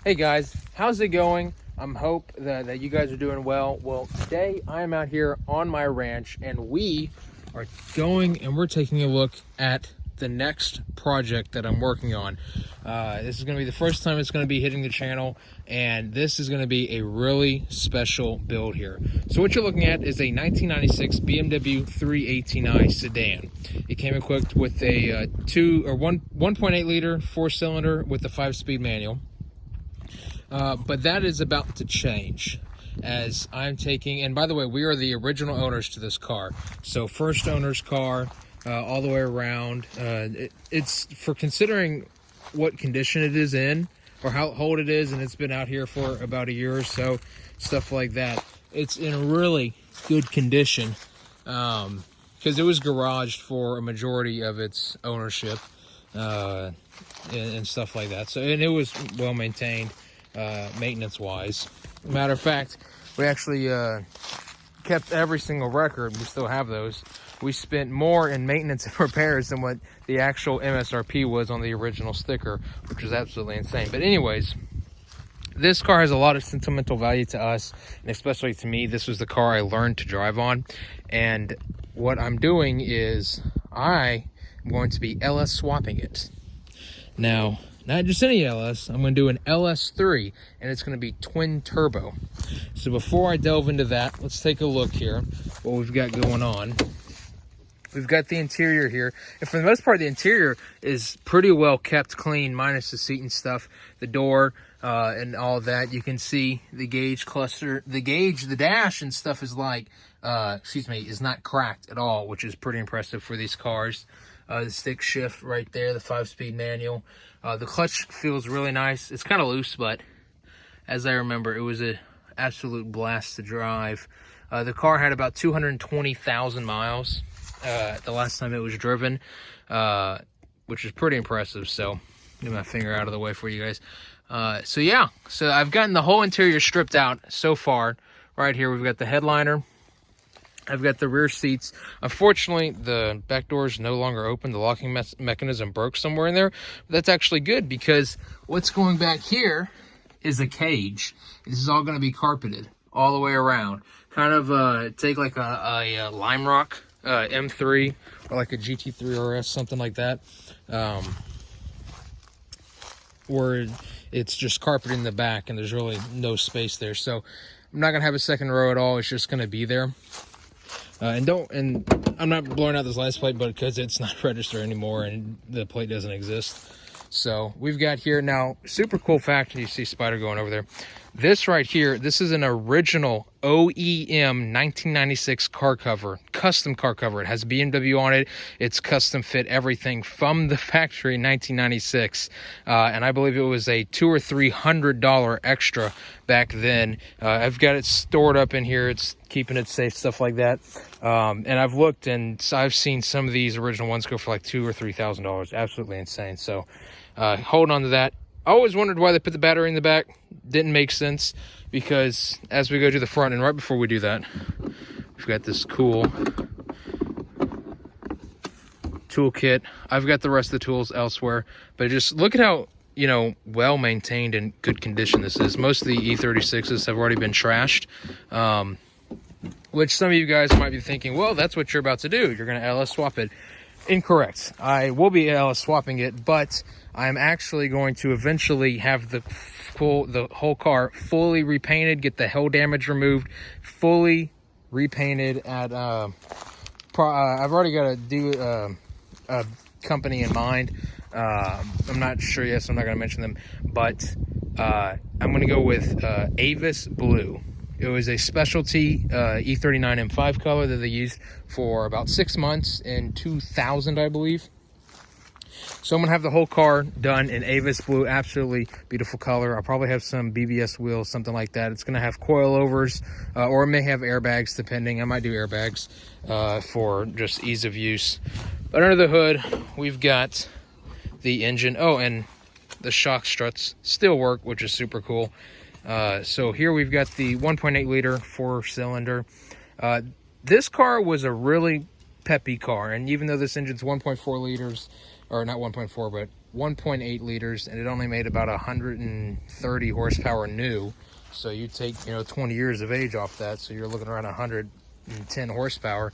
Hey guys, how's it going? Hope that you guys are doing well. Well, today I am out here on my ranch and we are going and we're taking a look at the next project that I'm working on. This is going to be the first time it's going to be hitting the channel, and this is going to be a really special build here. So what you're looking at is a 1996 BMW 318i sedan. It came equipped with a 1.8 liter 4-cylinder with a 5-speed manual. But that is about to change as I'm taking, and by the way, we are the original owners to this car. So first owner's car, all the way around. It's for considering what condition it is in or how old it is, and it's been out here for about a year or so, stuff like that. It's in really good condition because it was garaged for a majority of its ownership and stuff like that. So, and it was well maintained. Maintenance wise, matter of fact, we actually kept every single record. We still have those. We spent more in maintenance and repairs than what the actual MSRP was on the original sticker, which is absolutely insane. But anyways, this car has a lot of sentimental value to us, and especially to me. This was the car I learned to drive on, and what I'm doing is I am going to be LS swapping it. Now, not just any LS, I'm going to do an LS3, and it's going to be twin turbo. So before I delve into that, let's take a look here, what we've got going on. We've got the interior here, and for the most part, the interior is pretty well kept clean, minus the seat and stuff, the door, and all that. You can see the gauge cluster, the dash and stuff is like, is not cracked at all, which is pretty impressive for these cars. The stick shift right there, the 5-speed manual. The clutch feels really nice. It's kind of loose, but as I remember, it was an absolute blast to drive. The car had about 220,000 miles the last time it was driven, which is pretty impressive. So, get my finger out of the way for you guys. So yeah, so I've gotten the whole interior stripped out so far. Right here, we've got the headliner. I've got the rear seats. Unfortunately, the back door is no longer open. The locking mechanism broke somewhere in there. But that's actually good because what's going back here is a cage. This is all going to be carpeted all the way around. Kind of take like a Lime Rock M3 or like a GT3 RS, something like that, where it's just carpeted in the back and there's really no space there. So I'm not going to have a second row at all. It's just going to be there. And I'm not blowing out this license plate, but because it's not registered anymore and the plate doesn't exist. So we've got here now, super cool fact, you see Spider going over there. This right here, this is an original OEM 1996 car cover, custom car cover. It has BMW on it. It's custom fit everything from the factory in 1996. And I believe it was a $200 or $300 extra back then. I've got it stored up in here. It's keeping it safe, stuff like that. And I've looked and I've seen some of these original ones go for like $2,000 or $3,000. Absolutely insane. So hold on to that. I always wondered why they put the battery in the back. Didn't make sense, because as we go to the front, and right before we do that, we've got this cool toolkit. I've got the rest of the tools elsewhere, but just look at how, well maintained and good condition this is. Most of the E36s have already been trashed, which some of you guys might be thinking, well, that's what you're about to do. You're going to LS swap it. Incorrect. I will be LS swapping it, but I'm actually going to eventually have the whole car fully repainted, get the hull damage removed, fully repainted at I've already got to do a company in mind. I'm not sure yet, so I'm not going to mention them, but I'm going to go with Avus Blue. It was a specialty E39 M5 color that they used for about 6 months in 2000, I believe. So I'm going to have the whole car done in Avus Blue. Absolutely beautiful color. I'll probably have some BBS wheels, something like that. It's going to have coilovers, or it may have airbags, depending. I might do airbags for just ease of use. But under the hood, we've got the engine. Oh, and the shock struts still work, which is super cool. So here we've got the 1.8 liter 4-cylinder. This car was a really peppy car, and even though this engine's 1.4 liters, or not 1.4, but 1.8 liters, and it only made about 130 horsepower new. So you take, 20 years of age off that, so you're looking around 110 horsepower.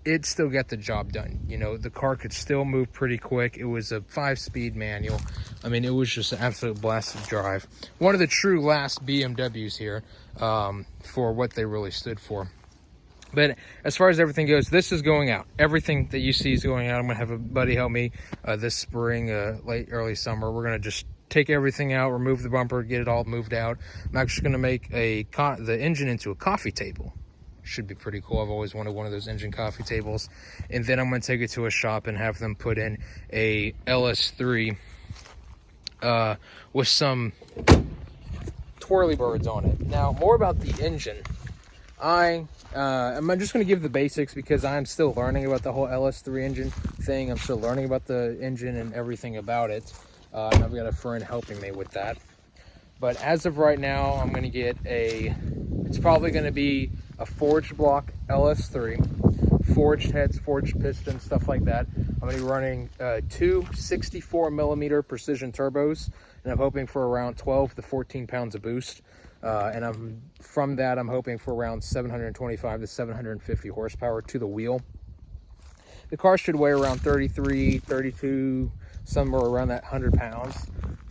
It still got the job done. The car could still move pretty quick. It was a 5-speed manual. I mean, it was just an absolute blast to drive. One of the true last BMWs here, for what they really stood for. But as far as everything goes, this is going out. Everything that you see is going out. I'm gonna have a buddy help me this spring, late early summer. We're gonna just take everything out, remove the bumper, get it all moved out. I'm actually gonna make the engine into a coffee table. Should be pretty cool. I've always wanted one of those engine coffee tables. And then I'm gonna take it to a shop and have them put in a LS3 with some twirly birds on it. Now, more about the engine. I'm just going to give the basics because I'm still learning about the whole LS3 engine thing. I'm still learning about the engine and everything about it. And I've got a friend helping me with that. But as of right now, I'm going to get it's probably going to be a forged block LS3, forged heads, forged pistons, stuff like that. I'm going to be running two 64mm precision turbos, and I'm hoping for around 12 to 14 pounds of boost. And from that, I'm hoping for around 725 to 750 horsepower to the wheel. The car should weigh around 33, 32, somewhere around that 100 pounds.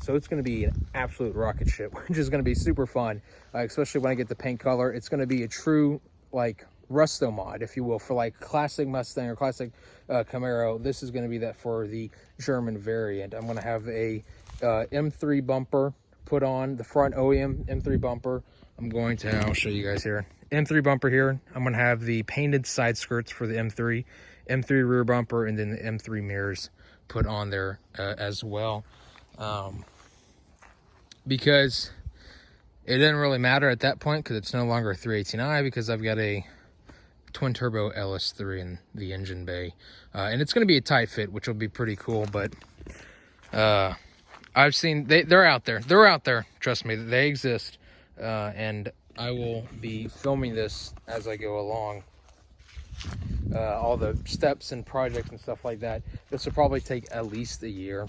So it's going to be an absolute rocket ship, which is going to be super fun, especially when I get the paint color. It's going to be a true, Rusto mod, if you will, for classic Mustang or classic Camaro. This is going to be that for the German variant. I'm going to have a M3 bumper put on the front, OEM M3 bumper. I'll show you guys here. M3 bumper here. I'm going to have the painted side skirts for the M3 rear bumper, and then the M3 mirrors put on there as well. Because it didn't really matter at that point because it's no longer a 318i because I've got a twin turbo LS3 in the engine bay. And it's going to be a tight fit, which will be pretty cool, but I've seen they're out there. They're out there. Trust me, they exist. And I will be filming this as I go along. All the steps and projects and stuff like that. This will probably take at least a year.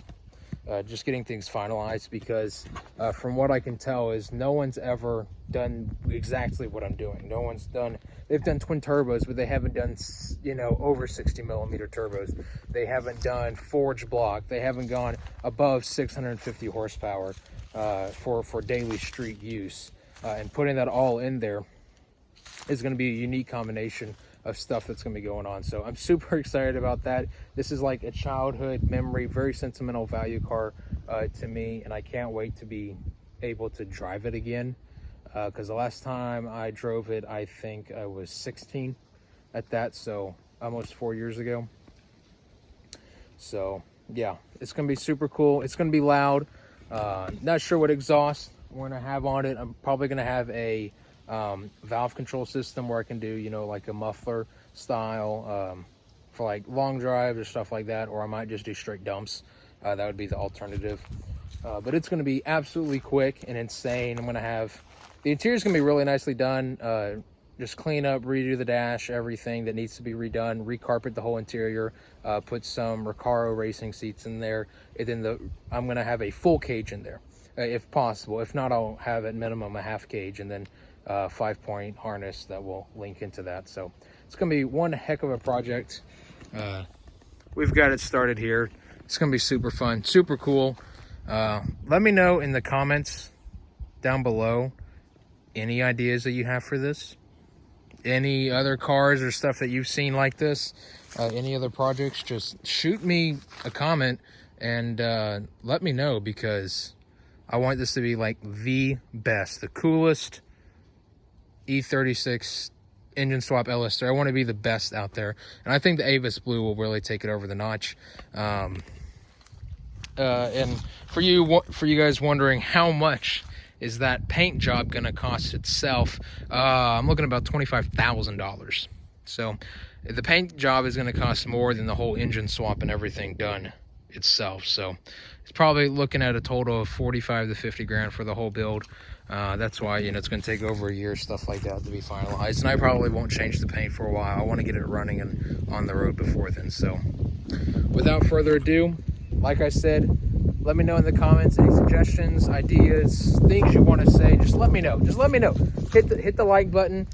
Just getting things finalized because from what I can tell is no one's ever done exactly what I'm doing. They've done twin turbos, but they haven't done, over 60mm turbos. They haven't done forged block. They haven't gone above 650 horsepower for daily street use. And putting that all in there is going to be a unique combination of stuff that's going to be going on. So I'm super excited about that. This is like a childhood memory, very sentimental value car to me, and I can't wait to be able to drive it again, because the last time I drove it, I think I was 16 at that, so almost 4 years ago. So yeah, it's going to be super cool. It's going to be loud. Not sure what exhaust we're going to have on it. I'm probably going to have a valve control system where I can do, like a muffler style for long drives or stuff like that, or I might just do straight dumps. That would be the alternative. But it's going to be absolutely quick and insane. I'm going to have the interior is going to be really nicely done. Just clean up, redo the dash, everything that needs to be redone, recarpet the whole interior, put some Recaro racing seats in there, and then I'm going to have a full cage in there if possible. If not, I'll have at minimum a half cage, and then 5-point harness that will link into that. So it's gonna be one heck of a project. We've got it started here. It's gonna be super fun, super cool. Let me know in the comments down below any ideas that you have for this, any other cars or stuff that you've seen like this, any other projects. Just shoot me a comment and let me know, because I want this to be the best, the coolest E36 engine swap LS3. I want to be the best out there, and I think the Avus Blue will really take it over the notch. And for you guys wondering how much is that paint job gonna cost itself, I'm looking at about $25,000. So the paint job is gonna cost more than the whole engine swap and everything done itself. So it's probably looking at a total of 45 to 50 grand for the whole build. That's why, it's going to take over a year, stuff like that, to be finalized. And I probably won't change the paint for a while. I want to get it running and on the road before then. So without further ado, like I said, Let me know in the comments any suggestions, ideas, things you want to say. Just let me know. Just let me know. Hit the like button.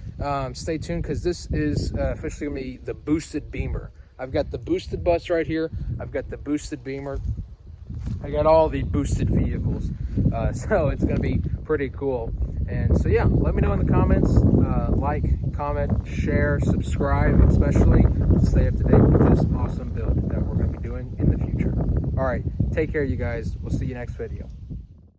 Stay tuned, because this is officially going to be the Boosted Bimmer. I've got the Boosted bus right here. I've got the Boosted Bimmer. I got all the boosted vehicles. So it's going to be pretty cool. And so, yeah, let me know in the comments. Like, comment, share, subscribe, especially to stay up to date with this awesome build that we're going to be doing in the future. All right, take care, you guys. We'll see you next video.